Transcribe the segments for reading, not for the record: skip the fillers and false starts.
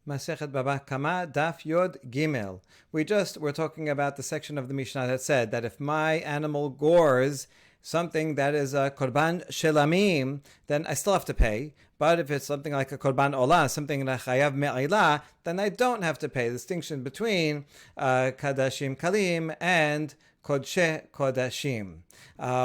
Masechet Baba Kama Daf Yod Gimel. We're talking about the section of the Mishnah that said that if my animal gores something that is a korban shelamim, then I still have to pay. But if it's something like a korban olah, something like chayav me'ila, then I don't have to pay. The distinction between kadashim kalim and kodshe kodashim.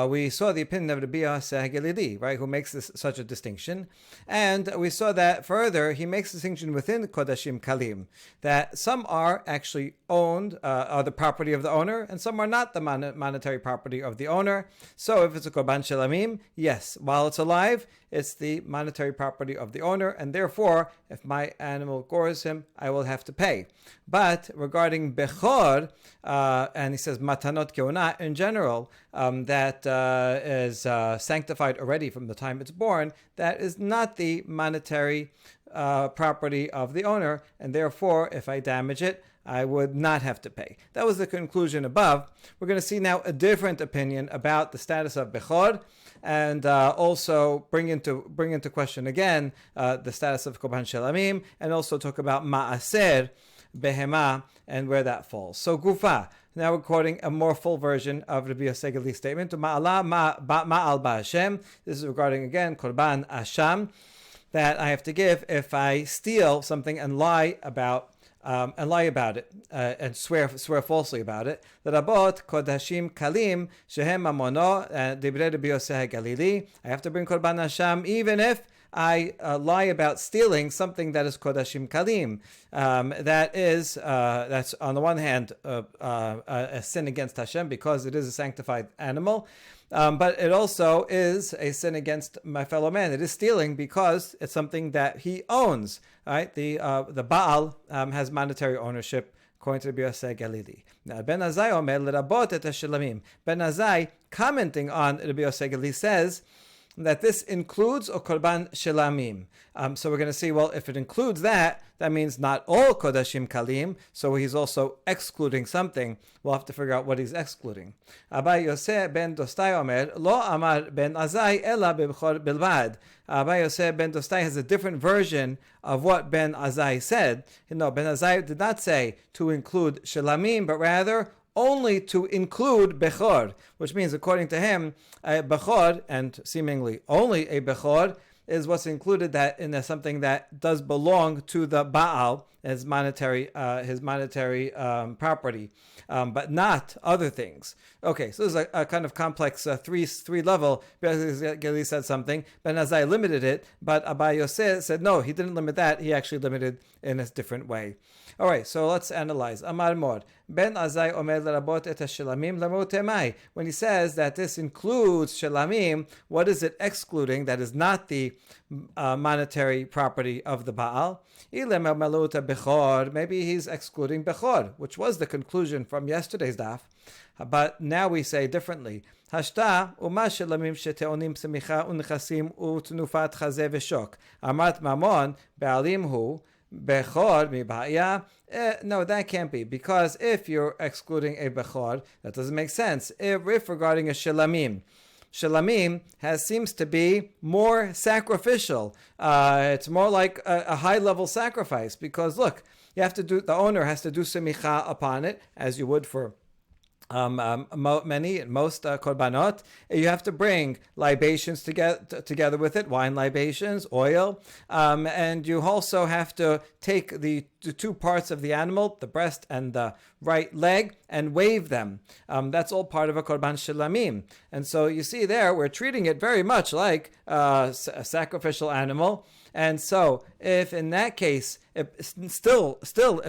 We saw the opinion of Rabbi Yosi, right, who makes such a distinction. And we saw that further, he makes a distinction within Kodashim Kalim, that some are actually owned, are the property of the owner, and some are not the monetary property of the owner. So if it's a Korban Shelamim, yes, while it's alive, it's the monetary property of the owner, and therefore, if my animal gores him, I will have to pay. But regarding Bechor, and he says Matanot Keona in general, that is sanctified already from the time it's born, that is not the monetary property of the owner, and therefore, if I damage it, I would not have to pay. That was the conclusion above. We're going to see now a different opinion about the status of Bechor, and also bring into question again the status of Korban Shelamim, and also talk about Ma'aser Behema and where that falls. So Gufa. Now we're quoting a more full version of Rabbi Yosi statement. Ma'al ba'Hashem. This is regarding again Korban Asham that I have to give if I steal something and lie about it and swear falsely about it. L'rabot kodashim kalim shehem mamono divrei Rabbi Yosi HaGalili. I have to bring Korban Asham even if I lie about stealing something that is Kodashim Kalim. That's on the one hand a sin against Hashem because it is a sanctified animal, but it also is a sin against my fellow man. It is stealing because it's something that he owns. Right? The Baal has monetary ownership, according to Rabbi Yosi Galili. Now, Ben Azai omer l'rabot et hashelamim. Ben Azai, commenting on Rabbi Yosi Galili, says that this includes a korban shelamim. So we're going to see, well, if it includes that, that means not all kodashim kalim, so he's also excluding something. We'll have to figure out what he's excluding. Abai Yosef ben Dostai omer, lo amar ben Azai ela bebchor bilvad. Abai Yosef ben Dostai has a different version of what Ben Azai said. No, Ben Azai did not say to include shelamim, but rather only to include Bechor, which means, according to him, a Bechor, and seemingly only a Bechor, is what's included that in something that does belong to the Baal, his monetary property, but not other things. Okay, so this is a kind of complex three level. Gali said something, Ben Azai limited it, but Abai Yosef said no, he didn't limit that. He actually limited in a different way. All right, so let's analyze. Amar Mor, Ben Azai omer l'rabot et hashelamim l'motemai. When he says that this includes shelamim, what is it excluding that is not the monetary property of the Baal? Maybe he's excluding Bechor, which was the conclusion from yesterday's daf. But now we say differently. Hashta uma shelamim sheteonim semicha unchasim utnufat chazeh v'shok. Amat mamon be'alim hu. Bechor mibaya. No, that can't be, because if you're excluding a Bechor, that doesn't make sense. If regarding a Shelamim, Shelamim seems to be more sacrificial. It's more like a high-level sacrifice, because look, the owner has to do semicha upon it, as you would for most korbanot. You have to bring libations together with it, wine libations, oil, and you also have to take the two parts of the animal, the breast and the right leg, and wave them. That's all part of a korban shelamim. And so you see there, we're treating it very much like a sacrificial animal. And so, if in that case, it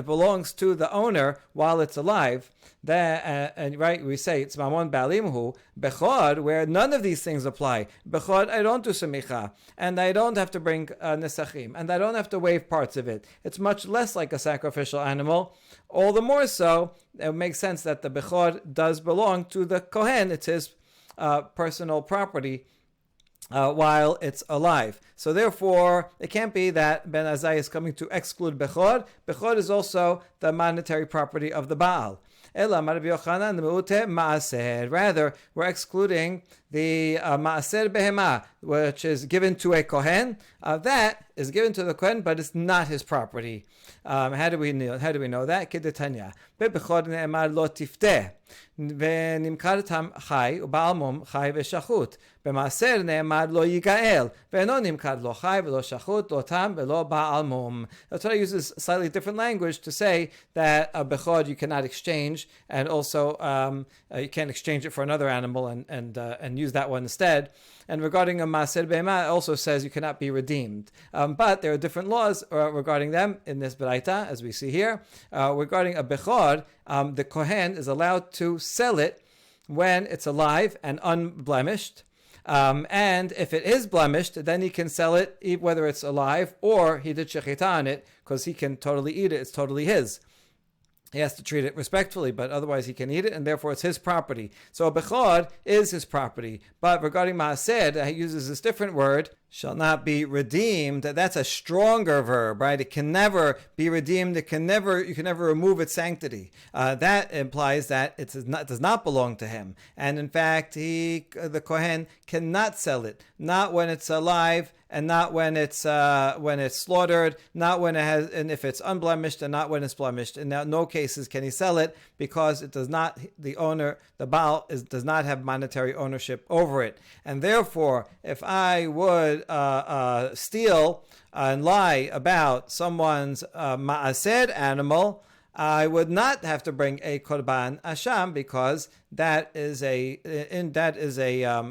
belongs to the owner while it's alive, and right, we say it's mamon ba'alimhu, Bechor, where none of these things apply. Bechor, I don't do semicha, and I don't have to bring nesachim, and I don't have to wave parts of it. It's much less like a sacrificial animal. All the more so, it makes sense that the Bechor does belong to the Kohen. It's his personal property while it's alive. So therefore, it can't be that Ben Azai is coming to exclude Bechor. Bechor is also the monetary property of the Baal. Rather, we're excluding the Ma'aser Behema, which is given to a Kohen. That is given to the Kohen, but it's not his property. How do we know that? Kedetanya. Bebechod ne'emar lo tifteh. ונמכר תם חי, ובעל מום חי ושחוט. במעשר נאמר לא ייגאל, ואינו נמכר לא חי ולא שחוט, לא תם ולא בעל מום. The Torah uses slightly different language to say that a bechod you cannot exchange, and also you can't exchange it for another animal and use that one instead. And regarding a maaser behema, it also says you cannot be redeemed. But there are different laws regarding them in this beraita, as we see here. Regarding a bechod, the kohen is allowed to sell it when it's alive and unblemished. And if it is blemished, then he can sell it whether it's alive or he did shechita on it, because he can totally eat it. It's totally his. He has to treat it respectfully, but otherwise he can eat it, and therefore it's his property. So a bechod is his property. But regarding maaser, he uses this different word, shall not be redeemed. That's a stronger verb, right? It can never be redeemed. You can never remove its sanctity. That implies that it does not belong to him. And in fact, the kohen cannot sell it, not when it's alive, and not when it's slaughtered, not when it has, and if it's unblemished, and not when it's blemished. In no cases can he sell it, because it does not. The owner, the Baal, does not have monetary ownership over it. And therefore, if I would steal and lie about someone's maaser animal, I would not have to bring a korban asham, because that is a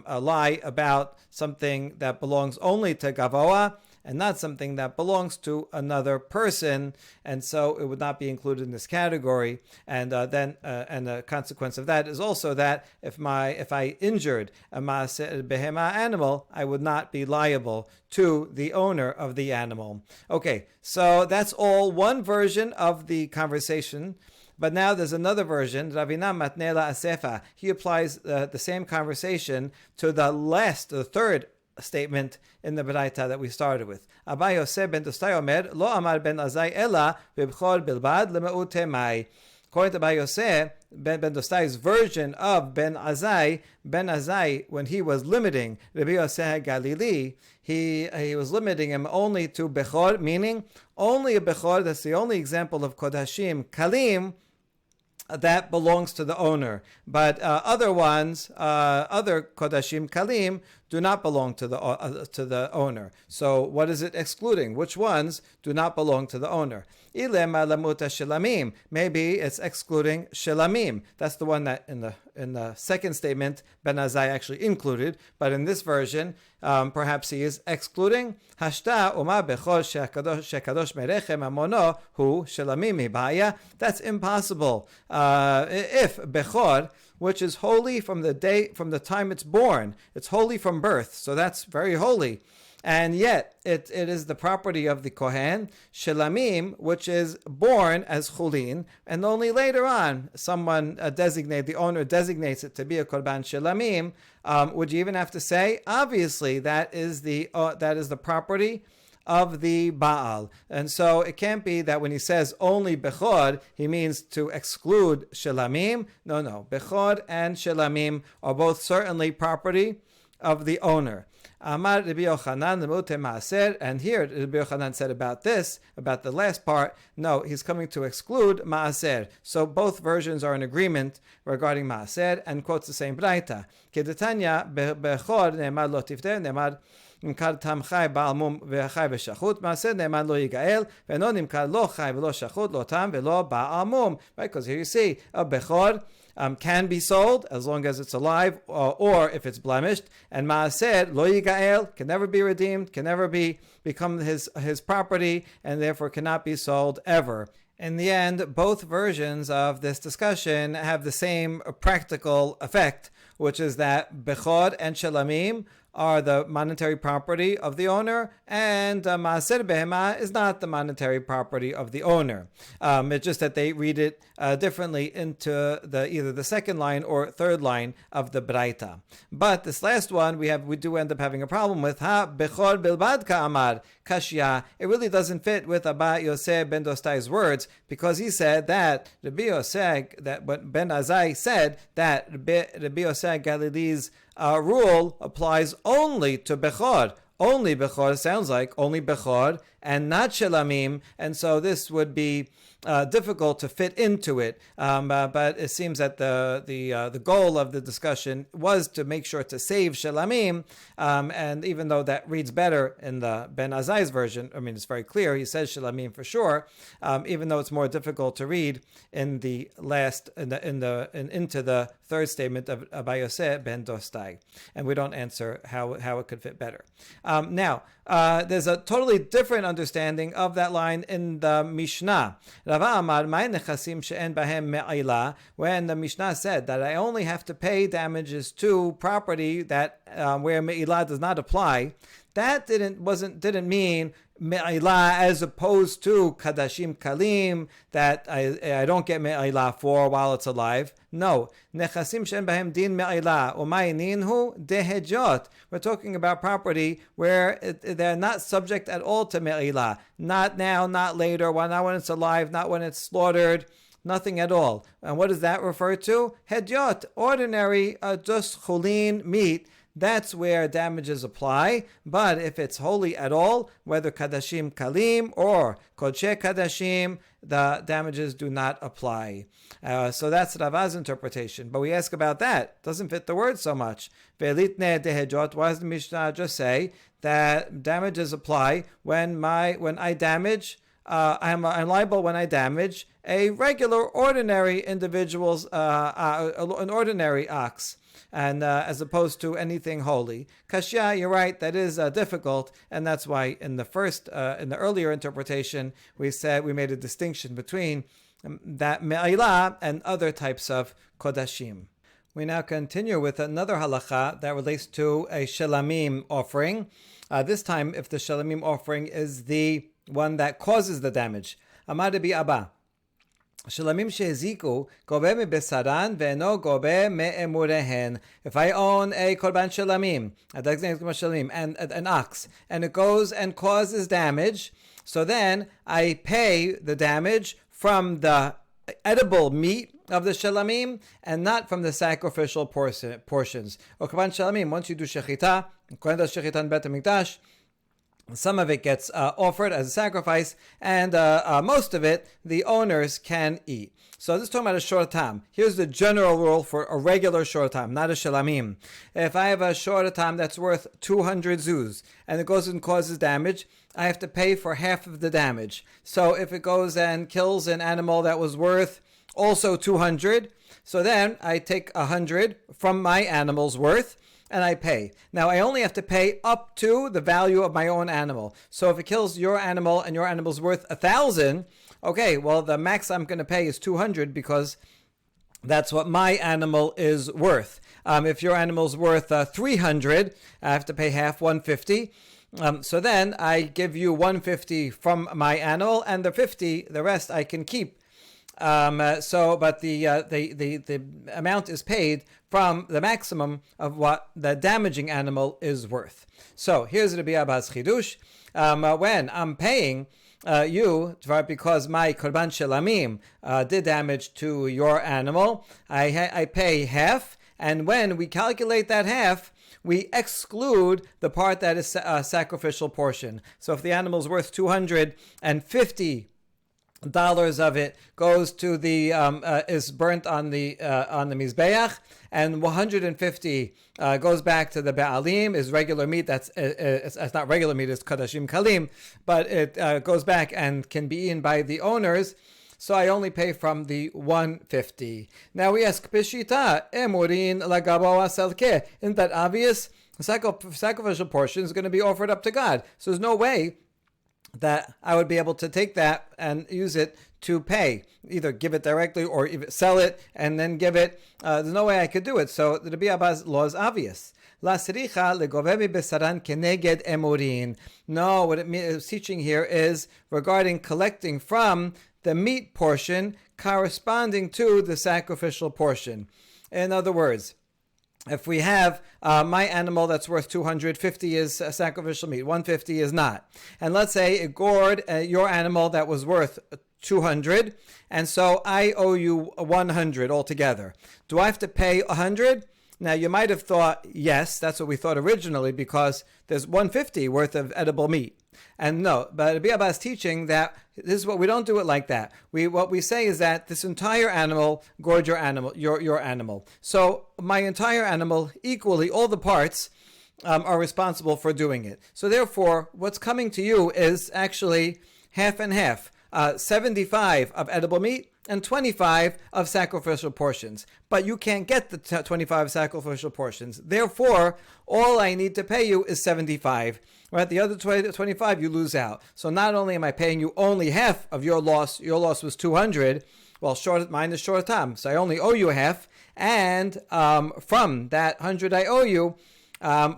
lie about something that belongs only to gavoa and not something that belongs to another person, and so it would not be included in this category. And then the consequence of that is also that if I injured a maaser behema animal, I would not be liable to the owner of the animal. Okay, so that's all one version of the conversation. But now there's another version, Ravina Matnela Asefa. He applies the same conversation to the third statement in the beraita that we started with. Abba Yosef ben Dostai Omer, Lo Amar ben Azai Ela, Bebchor Bilbad, Lemeute Mai. According to Abba Yosef, Ben Dostai's version of Ben Azai, when he was limiting Rabbi Yosef Galili, he was limiting him only to Bechor, meaning only a Bechor. That's the only example of Kodashim Kalim that belongs to the owner. But other ones, other Kodashim Kalim, do not belong to the owner. So what is it excluding? Which ones do not belong to the owner? Maybe it's excluding Shelamim. That's the one that in the second statement Ben Azai actually included, but in this version, perhaps he is excluding Hashta Uma Bechor Shekadosh Merechem Amono Hu Shelamim Hibaya. That's impossible. If Bechor, which is holy from the time it's born, it's holy from birth, so that's very holy. And yet, it is the property of the Kohen, Shelamim, which is born as Chulin, and only later on, the owner designates it to be a Korban Shelamim. Would you even have to say, obviously, that is the property of the Baal. And so it can't be that when he says only Bechor, he means to exclude Shelamim. No. Bechor and Shelamim are both certainly property of the owner. Amar Rabbi Yochanan lemute maaser, and here Rabbi Yochanan said about the last part, no, he's coming to exclude maaser. So both versions are in agreement regarding maaser, and quotes the same braita. Kedetanya bechor ne'emar lo tifter, ne'emar nimkar tam chai ba'al mum ve'chai ve'shachut, maaser ne'emar lo yigael, ve'no nimkar lo chai ve'lo shachut, lo tam ve'lo ba'al mum. Right, because here you see a bechor can be sold as long as it's alive, or if it's blemished. And maaser lo yigael, can never be redeemed, can never become his property, and therefore cannot be sold ever. In the end, both versions of this discussion have the same practical effect, which is that bechor and shelamim are the monetary property of the owner, and maaser behema is not the monetary property of the owner. It's just that they read it differently into either the second line or third line of the braita. But this last one we do end up having a problem with. Ha bechor bilbad ka'amar kashya. It really doesn't fit with Abba Yosef ben Dostai's words, because he said that Rabbi Yosef, that what Ben Azai said, that Rabbi Yosef Galili's rule applies only to Bechor, only Bechor, sounds like only Bechor and not Shelamim, and so this would be difficult to fit into it. But it seems that the goal of the discussion was to make sure to save Shelamim, and even though that reads better in the Ben Azai's version, I mean, it's very clear, he says Shelamim for sure, even though it's more difficult to read in the last, into the third statement of Abayose ben Dostai. And we don't answer how it could fit better. Now, there's a totally different understanding of that line in the Mishnah. Rava Amar, "Ma'ay nechasim she'en bahem me'ila," when the Mishnah said that I only have to pay damages to property that where me'ila does not apply. That didn't mean me'ila as opposed to kadashim kalim that I don't get me'ila for while it's alive. No, nechasim she'en bahem din me'ila umay ninhu dehejot. We're talking about property where they're not subject at all to me'ila. Not now, not later, not when it's alive, not when it's slaughtered. Nothing at all. And what does that refer to? Hedyot, ordinary, just chulin meat. That's where damages apply. But if it's holy at all, whether kadashim kalim or kodshe kadashim, the damages do not apply. So that's Rava's interpretation. But we ask about that. Doesn't fit the word so much. Ve'litne dehejot. Why does the Mishnah just say that damages apply when I damage? I'm liable when I damage a regular, ordinary individual's, an ordinary ox, and as opposed to anything holy. Kashya, you're right, that is difficult, and that's why in the earlier interpretation, we made a distinction between that me'ila and other types of kodashim. We now continue with another halacha that relates to a shelamim offering. This time, if the shelamim offering is the one that causes the damage. Amar Rabbi Abba, Shelamim sheziku gobe mebesaran ve'eno gobe me'emurehen. If I own a korban shelamim, and an ox, and it goes and causes damage, so then I pay the damage from the edible meat of the shelamim and not from the sacrificial portions. Or korban shelamim, once you do shechita, kohen does shechita in Bet HaMikdash, some of it gets offered as a sacrifice, and most of it the owners can eat. So this is talking about a shortam. Here's the general rule for a regular shortam, not a shelamim. If I have a shortam that's worth 200 zuz, and it goes and causes damage, I have to pay for half of the damage. So if it goes and kills an animal that was worth also 200, so then I take 100 from my animal's worth, and I pay. Now, I only have to pay up to the value of my own animal. So if it kills your animal and your animal's worth 1,000, okay, well, the max I'm going to pay is 200 because that's what my animal is worth. If your animal's worth 300, I have to pay half, 150. So then I give you 150 from my animal, and the rest I can keep. But the amount is paid from the maximum of what the damaging animal is worth. So here's Rabbi Abba's chidush. When I'm paying you because my korban shelamim did damage to your animal, I pay half, and when we calculate that half, we exclude the part that is a sacrificial portion. So if the animal is worth $250 of it goes to the is burnt on the mizbeach, and 150 goes back to the ba'alim, is regular meat. It's not regular meat; it's kadashim kalim, but it goes back and can be eaten by the owners. So I only pay from the 150. Now we ask, Peshita emurin lagabo asalke. Isn't that obvious? The sacrificial portion is going to be offered up to God. So there's no way that I would be able to take that and use it to pay, either give it directly or sell it and then give it. There's no way I could do it. So the Rabbi Abba's law is obvious. La sricha legovevi besaran keneged emurin. No, what it's teaching here is regarding collecting from the meat portion corresponding to the sacrificial portion. In other words, if we have my animal that's worth 250 is sacrificial meat, 150 is not. And let's say it gored your animal that was worth 200, and so I owe you 100 altogether. Do I have to pay 100? Now, you might have thought, yes, that's what we thought originally, because there's 150 worth of edible meat. And no, but Rabbi Abba is teaching that this is what we don't do it like that. What we say is that this entire animal gored your animal. So my entire animal, equally, all the parts are responsible for doing it. So therefore, what's coming to you is actually half and half. 75 of edible meat and 25 of sacrificial portions. But you can't get the 25 sacrificial portions. Therefore, all I need to pay you is 75. Right? The other 25 you lose out. So not only am I paying you only half of your loss was 200. Well, mine is short time, so I only owe you half. And from that 100 I owe you,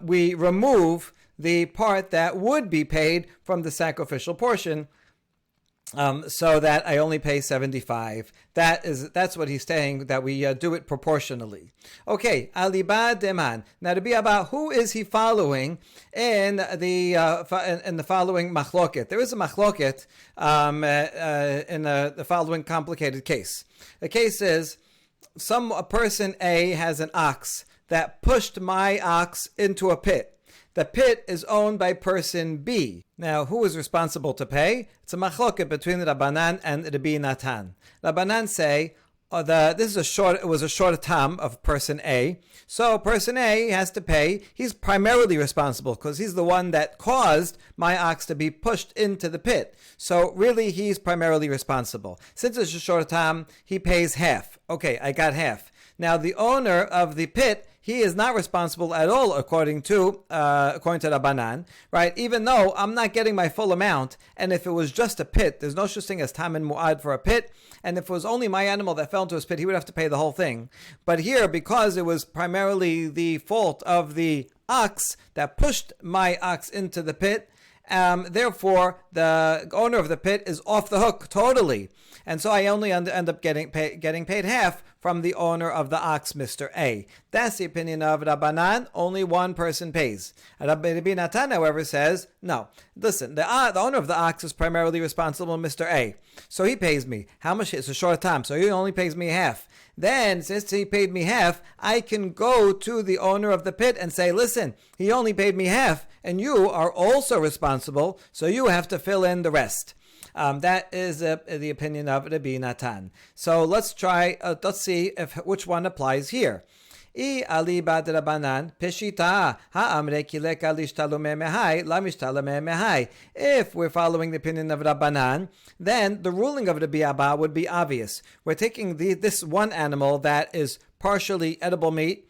we remove the part that would be paid from the sacrificial portion, so that I only pay 75. That's what he's saying, that we do it proportionally. Okay, Aliba Deman. Now to be about who is he following in the following machloket. There is a machloket in the following complicated case. The case is a person A has an ox that pushed my ox into a pit. The pit is owned by person B. Now, who is responsible to pay? It's a machloket between the Rabbanan and Rabbi Natan. Rabbanan say, it was a short tam of person A. So person A has to pay. He's primarily responsible because he's the one that caused my ox to be pushed into the pit. So really, he's primarily responsible. Since it's a short tam, he pays half. Okay, I got half. Now, the owner of the pit, he is not responsible at all, according to Rabbanan, right? Even though I'm not getting my full amount, and if it was just a pit, there's no such thing as tam and mu'ad for a pit, and if it was only my animal that fell into his pit, he would have to pay the whole thing. But here, because it was primarily the fault of the ox that pushed my ox into the pit, therefore, the owner of the pit is off the hook totally. And so I only end up getting paid half from the owner of the ox, Mr. A. That's the opinion of Rabbanan. Only one person pays. Rabbi Natan, however, says, no, listen, the owner of the ox is primarily responsible, Mr. A. So he pays me. How much? It's a short time, so he only pays me half. Then, since he paid me half, I can go to the owner of the pit and say, listen, he only paid me half, and you are also responsible, so you have to fill in the rest. That is the opinion of Rabbi Natan. So let's see which one applies here. If we're following the opinion of Rabbanan, then the ruling of Rabbi Abba would be obvious. We're taking this one animal that is partially edible meat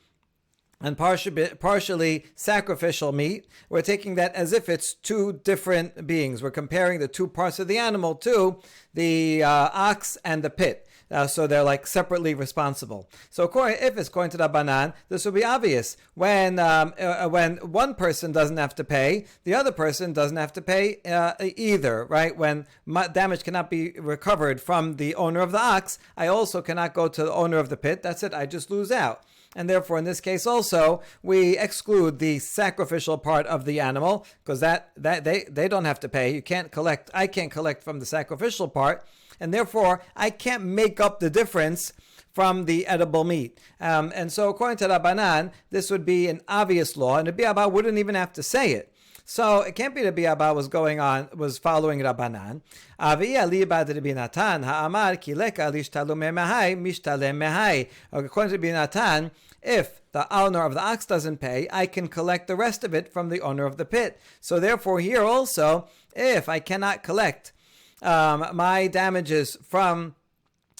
and partially sacrificial meat. We're taking that as if it's two different beings. We're comparing the two parts of the animal to the ox and the pit. So they're like separately responsible. So if it's going to Rabbanan, this will be obvious. When one person doesn't have to pay, the other person doesn't have to pay either, right? When damage cannot be recovered from the owner of the ox, I also cannot go to the owner of the pit. That's it. I just lose out. And therefore, in this case also, we exclude the sacrificial part of the animal because that they don't have to pay. You can't collect. I can't collect from the sacrificial part, and therefore I can't make up the difference from the edible meat. And so, according to Rabbanan, this would be an obvious law, and Rabbi Abba wouldn't even have to say it. So it can't be Rabbi Abba was following Rabbanan. According to Rabbi Natan, if the owner of the ox doesn't pay, I can collect the rest of it from the owner of the pit. So therefore, here also, if I cannot collect my damages from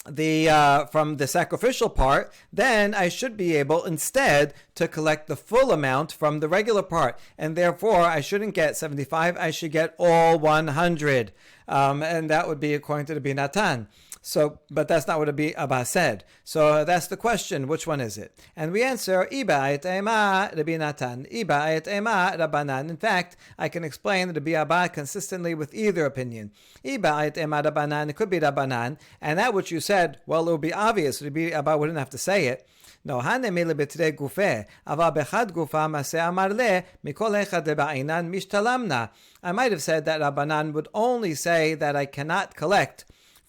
the sacrificial part, then I should be able instead to collect the full amount from the regular part, and therefore I shouldn't get 75, I should get all 100, and that would be according to the Rabbi Natan. So, but that's not what Rabbi Abba said. So that's the question, which one is it? And we answer, Iba et ema Rabbi Natan, Iba et ema Rabbanan. In fact, I can explain Rabbi Abba consistently with either opinion. Iba et ema Rabbanan, it could be Rabbanan, and that which you said, well, it would be obvious, Rabbi Abba wouldn't have to say it. No, hanemile betre gufe, ava bechad gufa maseh amarle mikol echad ba'ainan mishtalamna. I might have said that Rabbanan would only say that I cannot collect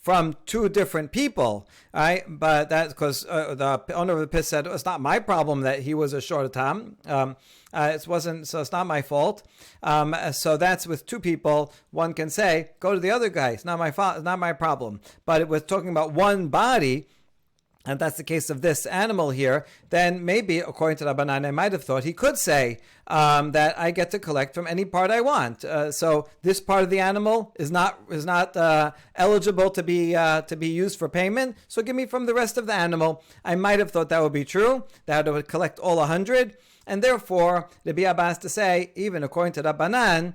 from two different people, right? But that's because the owner of the pit said, it's not my problem that he was a short tam. So it's not my fault. So that's with two people. One can say, go to the other guy. It's not my fault. It's not my problem. But with talking about one body, and that's the case of this animal here, then maybe, according to Rabbanan, I might have thought he could say that I get to collect from any part I want. So this part of the animal is not eligible to be used for payment. So give me from the rest of the animal. I might have thought that would be true, that it would collect all 100. And therefore, Rabbi Abba has to say, even according to Rabbanan,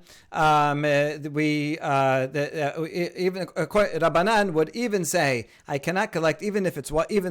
Rabbanan would even say, I cannot collect even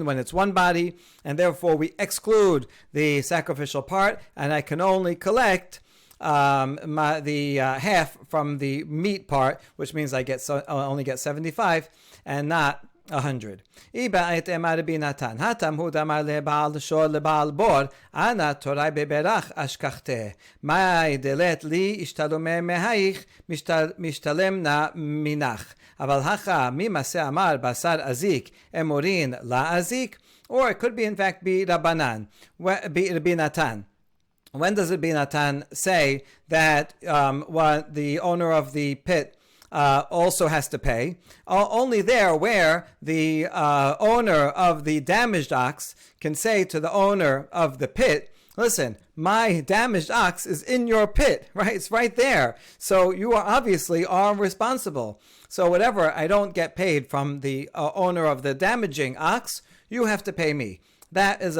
when it's one body, and therefore we exclude the sacrificial part, and I can only collect the half from the meat part, which means I only get 75 and not 100. Hatam hu damar lebaal shor lebaal bor ana torai beberach ashkachte mai delet li ishtalome mehaich mishtalem na minach aval hacha mimase amar basar azik emorin la azik, or it could be in fact be Rabbanan, be Natan. When does it be Natan say that what the owner of the pit also has to pay? Only there where the owner of the damaged ox can say to the owner of the pit, listen, my damaged ox is in your pit, right? It's right there. So you obviously are responsible. So whatever I don't get paid from the owner of the damaging ox, you have to pay me. That is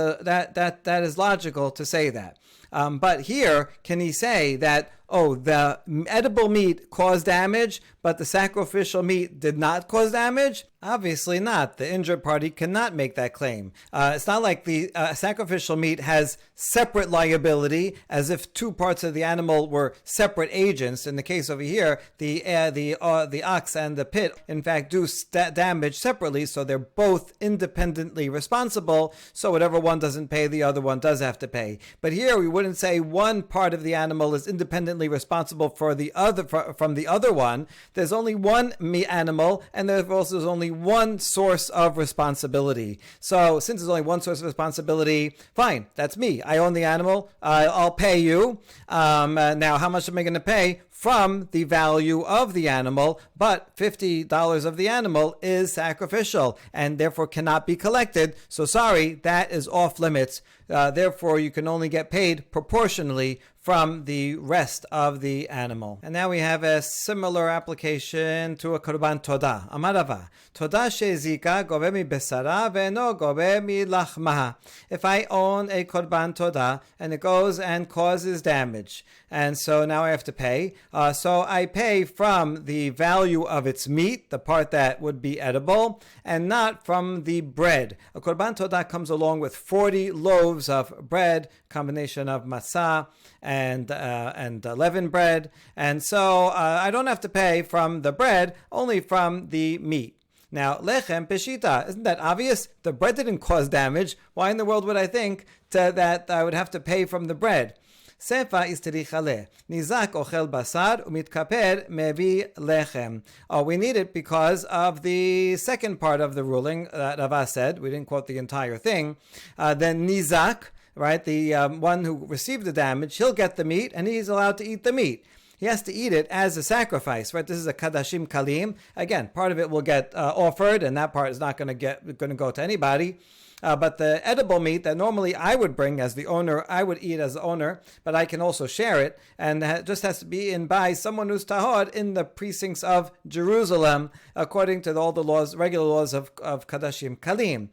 logical to say that. But here, can he say that, the edible meat caused damage, but the sacrificial meat did not cause damage? Obviously not. The injured party cannot make that claim. It's not like the sacrificial meat has separate liability, as if two parts of the animal were separate agents. In the case over here, the ox and the pit, in fact, do damage separately, so they're both independently responsible. So whatever one doesn't pay, the other one does have to pay. But here, we wouldn't say one part of the animal is independently responsible for the other from the other one. There's only one animal, and there's only one source of responsibility. So since there's only one source of responsibility, fine, that's me. I own the animal. I'll pay you. Now, how much am I going to pay? From the value of the animal, but $50 of the animal is sacrificial and therefore cannot be collected. So sorry, that is off limits. Therefore, you can only get paid proportionally from the rest of the animal. And now we have a similar application to a korban todah. Amarava, todah shezika gobe mi besara ve'no gobe mi lachmaha. If I own a korban todah and it goes and causes damage, and so now I have to pay, so I pay from the value of its meat, the part that would be edible, and not from the bread. A korban todah comes along with 40 loaves of bread, combination of matzah and leavened bread, and so I don't have to pay from the bread, only from the meat. Now, lechem peshita, isn't that obvious? The bread didn't cause damage. Why in the world would I think that I would have to pay from the bread? Sefa istirichale. Nizak ochel basar umitkaper mevi lechem. We need it because of the second part of the ruling that Rava said. We didn't quote the entire thing. Then nizak, right, the one who received the damage, he'll get the meat and he's allowed to eat the meat. He has to eat it as a sacrifice, right? This is a kadashim kalim. Again, part of it will get offered, and that part is not going to go to anybody. But the edible meat that normally I would bring as the owner, I would eat as the owner, but I can also share it, and it just has to be in by someone who's tahor in the precincts of Jerusalem, according to all the laws, regular laws of kadashim kalim.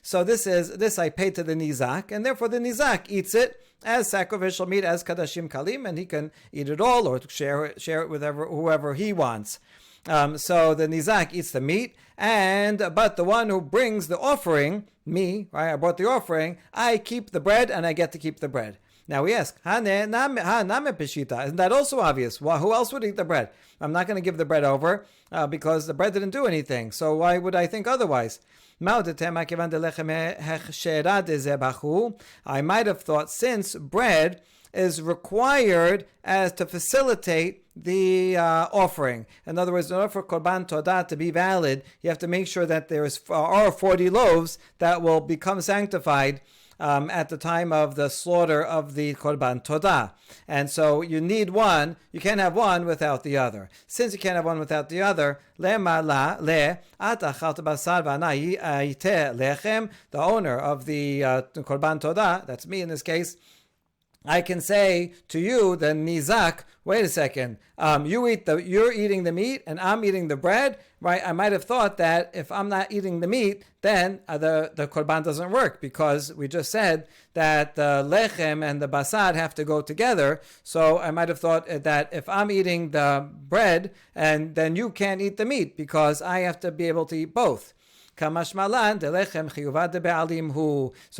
So this I pay to the nizak, and therefore the nizak eats it as sacrificial meat, as kadashim kalim, and he can eat it all or share it with whoever he wants. So the nizak eats the meat, but the one who brings the offering, me, right? I brought the offering. I keep the bread, and I get to keep the bread. Now we ask, isn't that also obvious? Well, who else would eat the bread? I'm not going to give the bread over because the bread didn't do anything. So why would I think otherwise? I might have thought since bread is required as to facilitate the offering. In other words, in order for Korban Todah to be valid, you have to make sure that there are 40 loaves that will become sanctified at the time of the slaughter of the Korban Todah. And so you need one. You can't have one without the other. Since you can't have one without the other, the owner of the Korban Todah, that's me in this case, I can say to you, the nizak, wait a second, you're eating the meat and I'm eating the bread, right? I might have thought that if I'm not eating the meat, then the korban doesn't work, because we just said that the lechem and the basar have to go together. So I might have thought that if I'm eating the bread, and then you can't eat the meat, because I have to be able to eat both. So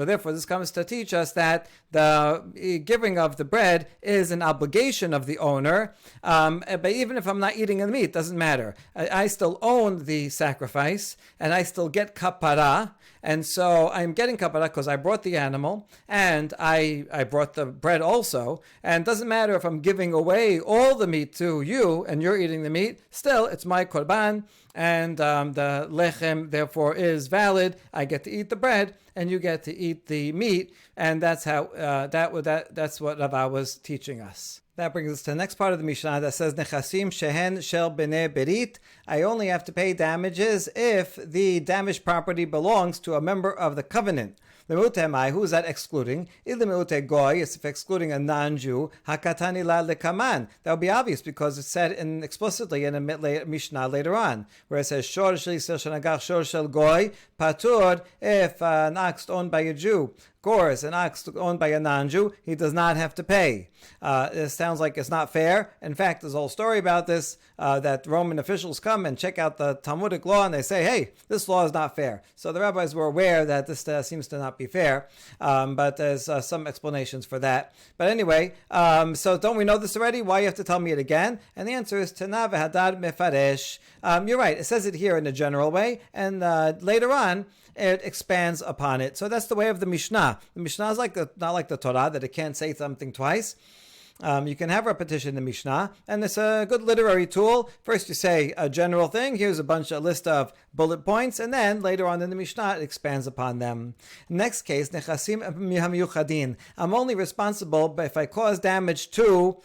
therefore, this comes to teach us that the giving of the bread is an obligation of the owner. But even if I'm not eating the meat, it doesn't matter. I still own the sacrifice, and I still get kapara. And so I'm getting kapara because I brought the animal, and I brought the bread also. And it doesn't matter if I'm giving away all the meat to you and you're eating the meat. Still, it's my korban, and the lechem therefore is valid. I get to eat the bread, and you get to eat the meat, and that's how that's what Rava was teaching us. That brings us to the next part of the Mishnah that says, Nechasim shehen shel bnei berit. I only have to pay damages if the damaged property belongs to a member of the covenant. Who is that excluding? Goy, it's excluding a non-Jew. Hakatani la lekaman. That would be obvious, because it's said explicitly in a Mishnah later on, where it says, Shor shel shanagach shor shel goy patur. If an ox owned by a Jew gores an ox owned by a non-Jew, he does not have to pay. It sounds like it's not fair. In fact, there's a whole story about this, that Roman officials come and check out the Talmudic law, and they say, hey, this law is not fair. So the rabbis were aware that this seems to not be fair, but there's some explanations for that. But anyway, so don't we know this already? Why you have to tell me it again? And the answer is Tana v'hadar mefaresh. You're right, it says it here in a general way, and later on, it expands upon it. So that's the way of the Mishnah. The Mishnah is not like the Torah, that it can't say something twice. You can have repetition in the Mishnah, and it's a good literary tool. First you say a general thing, here's a list of bullet points, and then later on in the Mishnah it expands upon them. Next case, Nechasim mihamiyuchadin. I'm only responsible if I cause damage to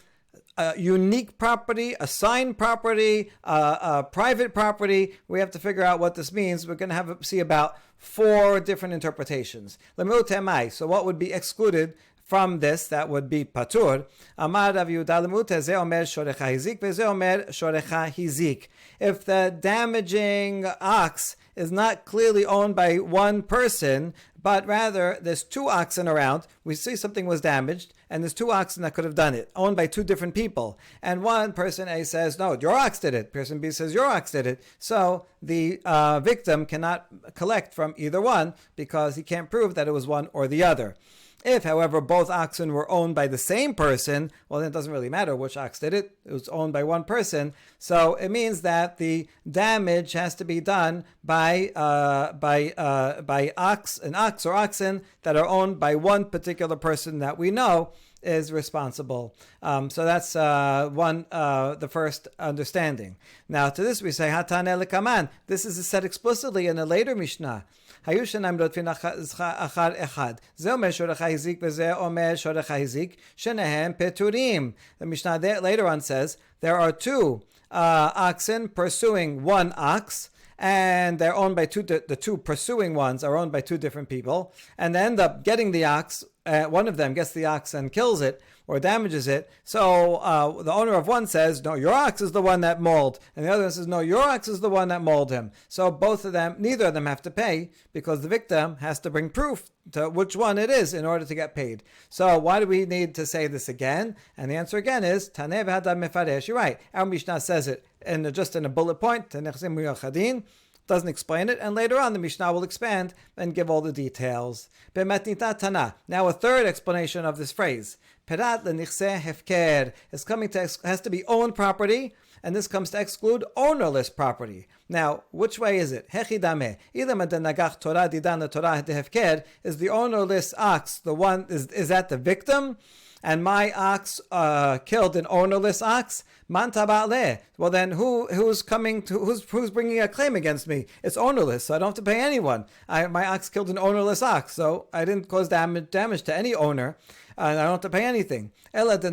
a unique property, assigned property, a private property. We have to figure out what this means. We're going to see about 4 different interpretations. So what would be excluded from this? That would be patur. Amar Rav Yehuda lemute ze omer shorecha hizik veze omer shorecha hizik. If the damaging ox is not clearly owned by one person, but rather there's 2 oxen around, we see something was damaged, and there's 2 oxen that could have done it, owned by 2 different people. And one person A says, no, your ox did it. Person B says, your ox did it. So the victim cannot collect from either one, because he can't prove that it was one or the other. If, however, both oxen were owned by the same person, well, then it doesn't really matter which ox did it. It was owned by one person. So it means that the damage has to be done by an ox or oxen that are owned by one particular person that we know is responsible. So that's the first understanding. Now to this we say, Hatane lekaman. This is said explicitly in a later Mishnah. The Mishnah later on says there are 2 oxen pursuing one ox, and they're owned by the 2 pursuing ones are owned by 2 different people, and they end up getting the ox. One of them gets the ox and kills it or damages it. So the owner of one says, no, your ox is the one that mauled. And the other one says, no, your ox is the one that mauled him. So neither of them have to pay, because the victim has to bring proof to which one it is in order to get paid. So why do we need to say this again? And the answer again is, Taneh v'hadar mefaresh. You're right. Our Mishnah says it just in a bullet point. Doesn't explain it, and later on the Mishnah will expand and give all the details. Now a third explanation of this phrase. Perat lenichse hefker has to be owned property, and this comes to exclude ownerless property. Now, which way is it? Hechidame. Is the ownerless ox the one? Is that the victim? and my ox killed an ownerless ox, man taba'leh. Well, then who's bringing a claim against me? It's ownerless, so I don't have to pay anyone. My ox killed an ownerless ox, so I didn't cause damage to any owner. And I don't have to pay anything. Rather,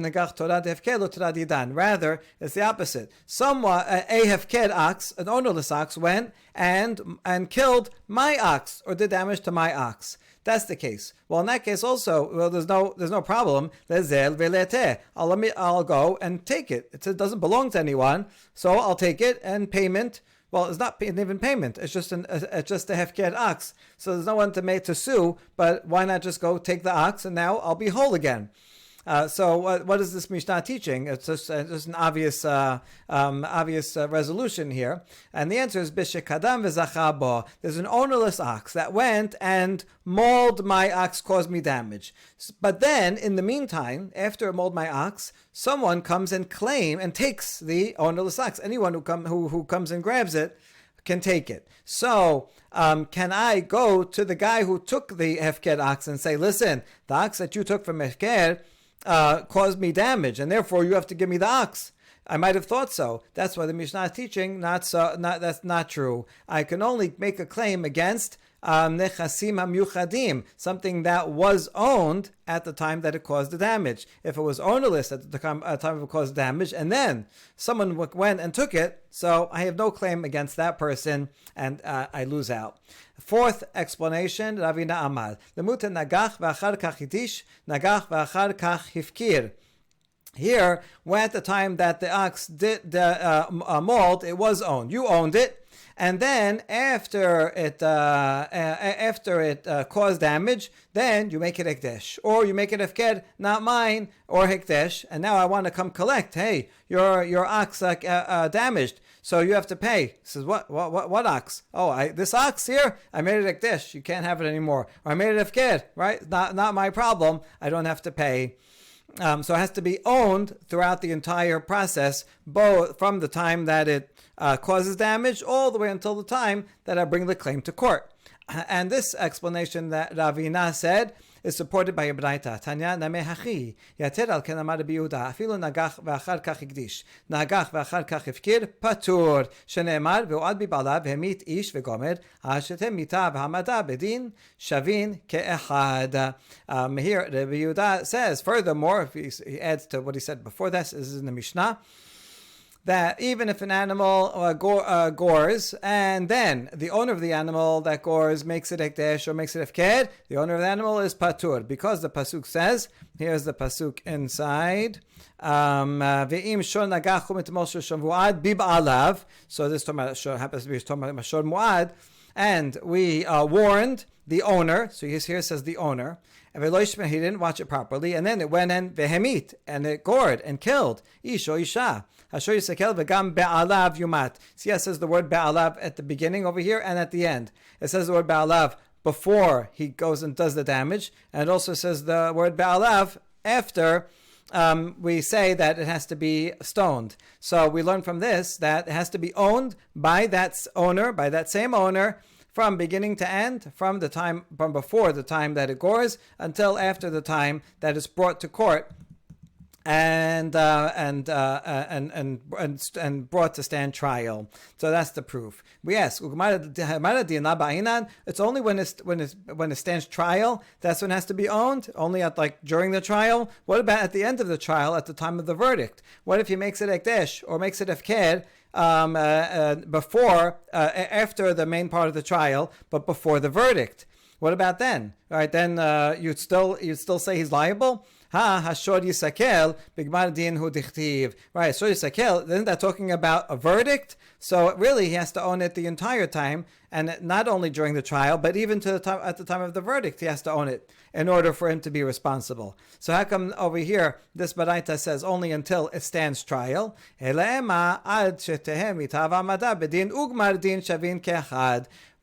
it's the opposite. Someone, a hefked ox, an ownerless ox, went and killed my ox or did damage to my ox. That's the case. Well, in that case also, there's no problem. I'll go and take it. It doesn't belong to anyone, so I'll take it and payment. Well, it's not even payment. It's just a hefked ox. So there's no one to sue. But why not just go take the ox and now I'll be whole again? So what is this Mishnah teaching? It's just an obvious resolution here. And the answer is Bishekadam v'zachabo. There's an ownerless ox that went and mauled my ox, caused me damage. But then, in the meantime, after it mauled my ox, someone comes and takes the ownerless ox. Anyone who comes and grabs it can take it. So, can I go to the guy who took the hefked ox and say, listen, the ox that you took from hefked caused me damage, and therefore you have to give me the ox? I might have thought so. That's why the Mishnah is teaching that's not true. I can only make a claim against nechasim hamyuchadim, something that was owned at the time that it caused the damage. If it was ownerless at the time it caused damage, and then someone went and took it, so I have no claim against that person, and I lose out. Fourth explanation, Ravina Amar. Lemute nagach v'achar kach hitish, nagach v'achar kach hifkir. Here, when at the time that the ox did mauled, it was owned. You owned it. And then after it caused damage, then you make it hekdesh, or you make it hefked, not mine, or hekdesh. And now I want to come collect. Hey, your ox damaged, so you have to pay. He says, what ox? Oh, this ox here, I made it hekdesh. You can't have it anymore. Or I made it hefked, right? Not my problem. I don't have to pay. So it has to be owned throughout the entire process, both from the time that it causes damage all the way until the time that I bring the claim to court. And this explanation that Ravina said is supported by a braita. Tanya namehachi yater al ken amar Rabbi Yehuda afilu nagach v'achar kach hikdish nagach v'achar kach hifkir patur sheneemar v'oad bibalav v'hemit ish v'gomer ha'ashetem mita v'hamada bedin shavin ke'echad. Here Rabbi Yehuda says, furthermore, if he adds to what he said before, this is in the Mishnah, that even if an animal gores, and then the owner of the animal that gores makes it hekdesh or makes it hefked, the owner of the animal is patur, because the pasuk says, here's the pasuk inside, ve'im shor nagachu mitmol shor muad bib'alav. So this happens to be talking about shor muad, and we warned the owner. So here it says the owner. And he didn't watch it properly, and then it went in vehemit, and it gored and killed ish or isha. See, it says the word be'alav at the beginning over here and at the end. It says the word be'alav before he goes and does the damage, and it also says the word be'alav after we say that it has to be stoned. So we learn from this that it has to be owned by that same owner, from beginning to end, from before the time that it gores until after the time that it's brought to court and brought to stand trial. So that's the proof. We ask, it's only when it stands trial, that's when it has to be owned, only during the trial. What about at the end of the trial, at the time of the verdict? What if he makes it hekdesh or makes it hefked after the main part of the trial, but before the verdict? What about then? All right, then you'd still say he's liable. Hashor yisakel bigmar din hu dichtiv. Right, shor yisakel. Isn't that talking about a verdict? So really, he has to own it the entire time, and not only during the trial, but even at the time of the verdict, he has to own it in order for him to be responsible. So how come over here this baraita says only until it stands trial?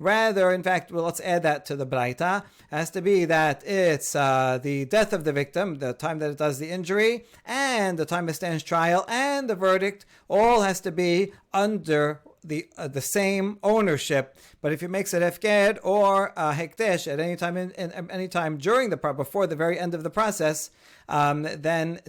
Rather, in fact, let's add that to the braita. It has to be that it's the death of the victim, the time that it does the injury, and the time it stands trial, and the verdict, all has to be under the same ownership. But if he makes it hefked or hekdesh at any time during before the very end of the process, then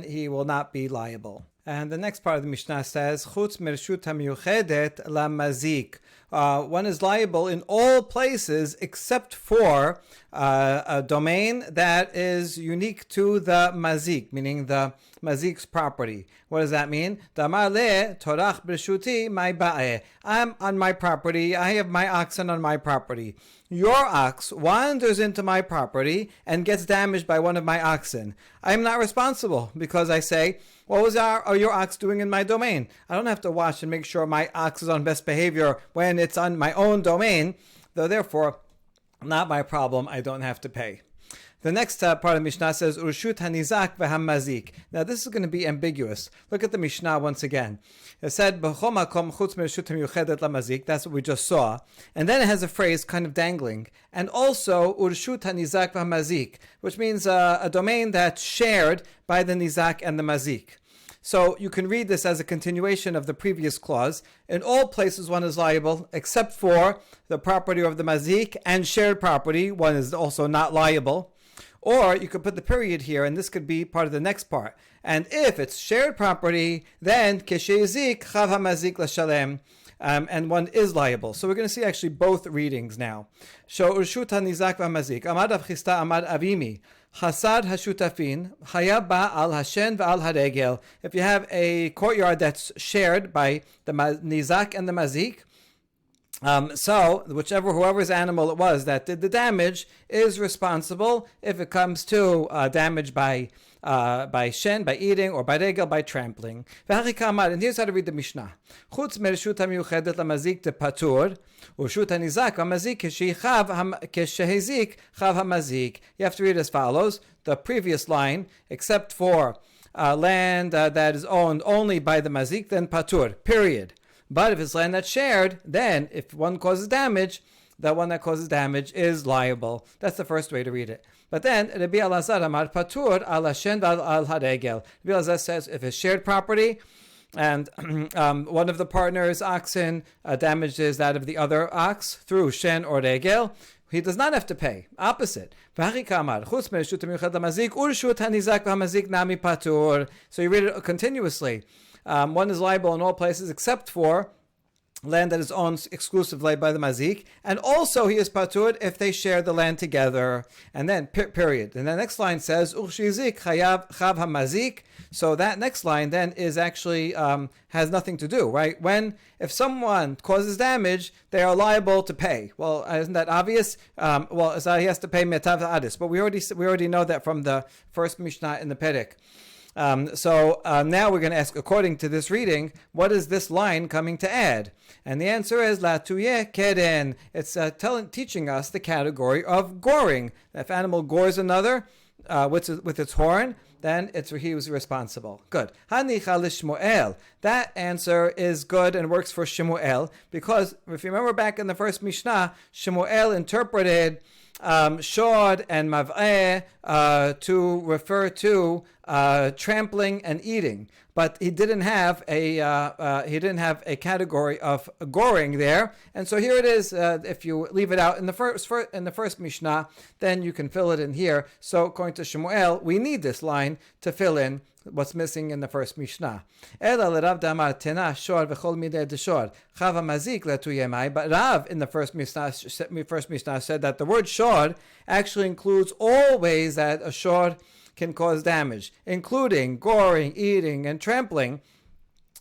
he will not be liable. And the next part of the Mishnah says, Chutz mirshut hamiyuchedet lamazik. One is liable in all places except for a domain that is unique to the mazik, meaning the mazik's property. What does that mean? Damar le torach b'shuti my ba'eh. I'm on my property. I have my oxen on my property. Your ox wanders into my property and gets damaged by one of my oxen. I'm not responsible because I say, what was your ox doing in my domain? I don't have to watch and make sure my ox is on best behavior when it's on my own domain, though therefore, not my problem. I don't have to pay. The next part of the Mishnah says, Urshut hanizak v'hamazik. Now this is going to be ambiguous. Look at the Mishnah once again. It said, B'chol makom chutz mirshut hamiyuchedet lamazik. That's what we just saw. And then it has a phrase kind of dangling. And also, Urshut hanizak v'hamazik, which means a domain that's shared by the nizak and the mazik. So you can read this as a continuation of the previous clause. In all places one is liable, except for the property of the mazik and shared property. One is also not liable. Or you could put the period here, and this could be part of the next part. And if it's shared property, then keshezik chav hamazik l'shalem, and one is liable. So we're going to see actually both readings now. So urshut hanizak v'hamazik. Amad avchista amad avimi. Hasad hashutafin hayaba al hashen v'al haregel. If you have a courtyard that's shared by the nizak and the mazik, so whoever's animal it was that did the damage is responsible if it comes to damage by shen, by eating, or by regel, by trampling. And here's how to read the Mishnah. Chutz mershut hamiyuchedet lamazik de patur, urshut hanizak hamazik keshehizik chav hamazik. You have to read as follows. The previous line, except for land that is owned only by the mazik, then patur, period. But if it's land that's shared, then if one causes damage, the one that causes damage is liable. That's the first way to read it. But then, Rabbi Elazar amar patur al hashen al haregel. Rabbi Elazar says if it's shared property and one of the partner's oxen damages that of the other ox through shen or regel, he does not have to pay. Opposite. So you read it continuously. One is liable in all places except for land that is owned exclusively by the mazik, and also he is patur if they share the land together. And then period. And the next line says urshizik chayav chav hamazik. So that next line then is actually has nothing to do, right? If someone causes damage, they are liable to pay. Well, isn't that obvious? So he has to pay metav adis, but we already know that from the first Mishnah in the Perek. Now we're going to ask, according to this reading, what is this line coming to add? And the answer is La tuye keren. It's teaching us the category of goring. If animal gores another with its horn, then he was responsible. Good. Hanicha l'Shmuel. That answer is good and works for Shmuel, because if you remember back in the first Mishnah, Shmuel interpreted shod and mav'eh to refer to trampling and eating, but he didn't have a category of goring there, and so here it is. If you leave it out in the first Mishnah, then you can fill it in here. So according to Shmuel, we need this line to fill in what's missing in the first Mishnah. But Rav in the first Mishnah said that the word shor actually includes all ways that a shor can cause damage, including goring, eating, and trampling.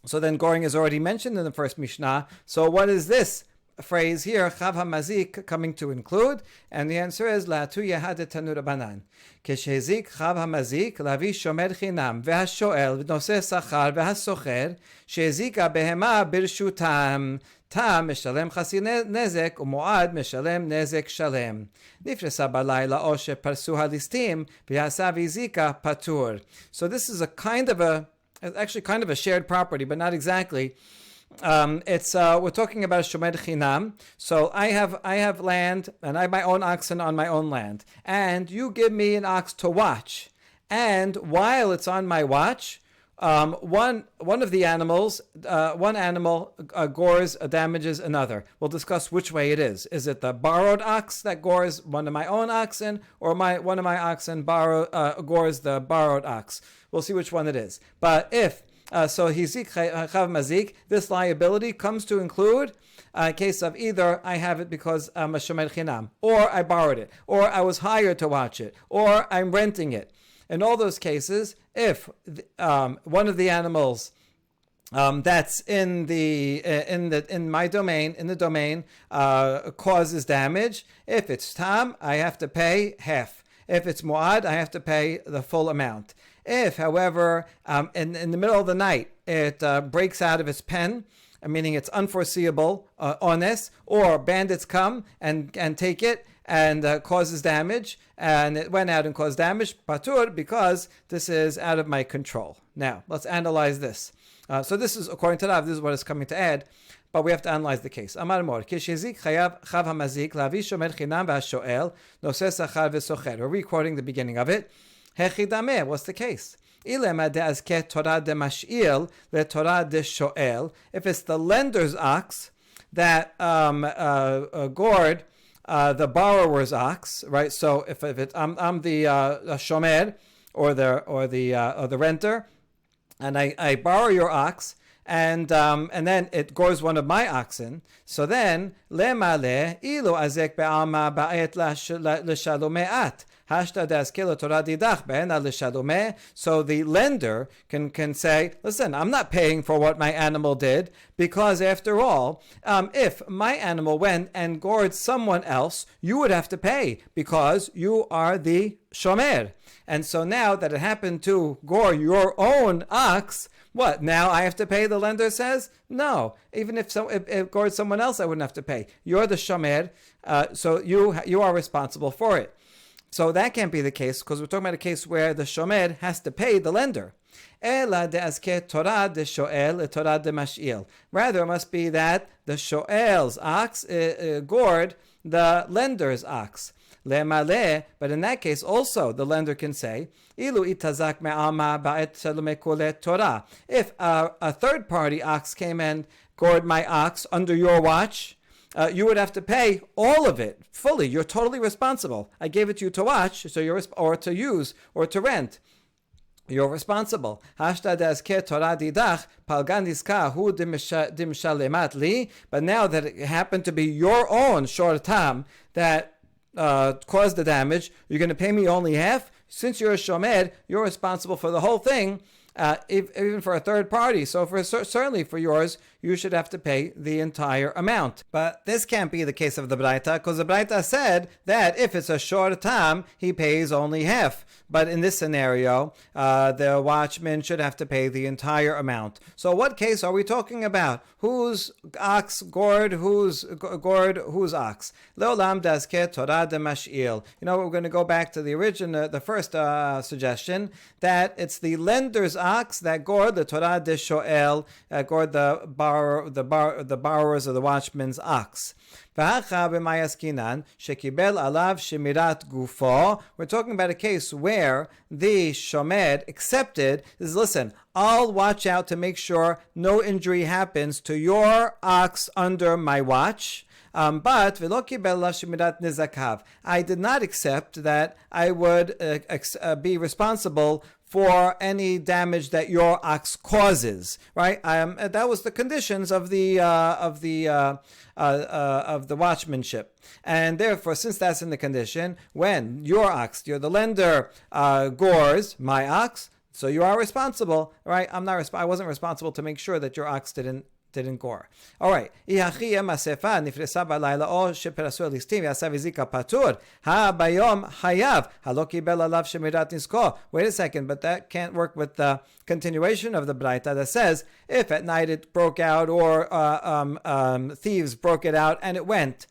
So then goring is already mentioned in the first Mishnah. So what is this phrase here, chav hamazik, coming to include? And the answer is la tu yehad tanu rabanan. Keshezik chav hamazik lavi shomer chinam v'hashoel v'noseh sachar v'hasocher shezika behema birshutam tam meshalem chasi nezek u'moad meshalem nezek shalem nifresa balayla o sheparsu halistim v'yasa v'zika patur. So this is actually kind of a shared property, but not exactly. We're talking about shomer chinam. So I have land, and I have my own oxen on my own land, and you give me an ox to watch, and while it's on my watch, one of the animals, one animal gores damages another. We'll discuss which way it is. Is it the borrowed ox that gores one of my own oxen, or one of my oxen gores the borrowed ox? We'll see which one it is. But if so, hizik chav mazik, this liability comes to include a case of either I have it because I'm a shomer chinam, or I borrowed it, or I was hired to watch it, or I'm renting it. In all those cases, if one of the animals that's in my domain, causes damage, if it's tam, I have to pay half. If it's muad, I have to pay the full amount. If, however, in the middle of the night, it breaks out of its pen, meaning it's unforeseeable, honest, or bandits come and take it and causes damage, and it went out and caused damage, patur, because this is out of my control. Now, let's analyze this. So this is, according to Rav, this is what it's coming to add, but we have to analyze the case. Amar mor, kishizik chayav chav hamazik lavi shomer chinam v'hashoel noseh sachar v'socher. We're re-quoting the beginning of it. Hechidameh, what's the case? Ilema de'azket Torah de mash'il le Torah de shoel. If it's the lender's ox that gored the borrower's ox, right? So if I'm the shomer or the renter, and I borrow your ox, and then it gores one of my oxen. So then lemale ilu azek be'alma ba'et l'shalomeat. So the lender can say, listen, I'm not paying for what my animal did, because after all, if my animal went and gored someone else, you would have to pay because you are the shomer. And so now that it happened to gore your own ox, what, now I have to pay, the lender says? No. Even if it gored someone else, I wouldn't have to pay. You're the shomer, so you are responsible for it. So that can't be the case, because we're talking about a case where the shomer has to pay the lender. Rather, it must be that the shoel's ox gored the lender's ox. But in that case also the lender can say, if a third party ox came and gored my ox under your watch, you would have to pay all of it fully. You're totally responsible. I gave it to you to watch, so or to use, or to rent. You're responsible. But now that it happened to be your own short tam that caused the damage, you're going to pay me only half? Since you're a shomer, you're responsible for the whole thing, even for a third party. So certainly for yours, you should have to pay the entire amount. But this can't be the case of the Braita, because the Braita said that if it's a short tam, he pays only half. But in this scenario, the watchman should have to pay the entire amount. So what case are we talking about? Whose ox gored whose ox? Leolam dazke Torah de mash'il. We're going to go back to the original, the first suggestion, that it's the lender's ox that gored the Torah de shoel, gored the borrowers of the watchman's ox. We're talking about a case where the shomer accepted, listen, I'll watch out to make sure no injury happens to your ox under my watch. But I did not accept that I would be responsible for any damage that your ox causes, right? That was the conditions of the watchmanship, and therefore, since that's in the condition, when your ox, you're the lender, gores my ox, so you are responsible, right? I wasn't responsible to make sure that your ox didn't gore. All right. Wait a second, but that can't work with the continuation of the Braita that says, if at night it broke out, or thieves broke it out and it went,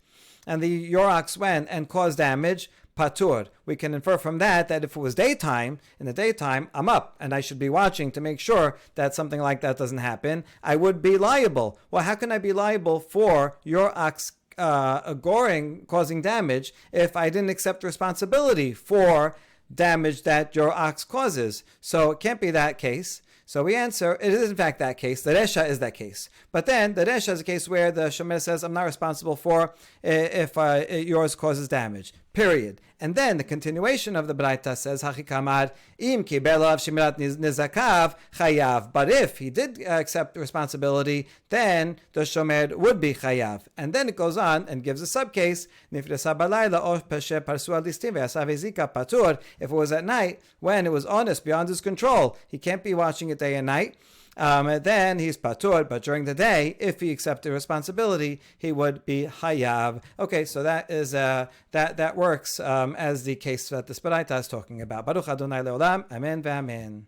and your ox went and caused damage, patur. We can infer from that if it was daytime, in the daytime, I'm up and I should be watching to make sure that something like that doesn't happen. I would be liable. Well, how can I be liable for your ox goring, causing damage, if I didn't accept responsibility for damage that your ox causes? So it can't be that case. So we answer, it is in fact that case. The Resha is that case. But then the Resha is a case where the Shomer says, I'm not responsible for if yours causes damage. Period. And then the continuation of the Braita says, Hachikamad, im kibelav shemirat nizakav chayav. But if he did accept responsibility, then the Shomer would be chayav. And then it goes on and gives a subcase, nifresa balayla or peshe parsu al distim ve'asav ezika patur. If it was at night, when it was honest, beyond his control, he can't be watching it day and night. Then he's patur, but during the day, if he accepted responsibility, he would be hayav. Okay, so that is that works as the case that the Sparaita is talking about. Baruch Adonai Leolam, Amen ve'amen.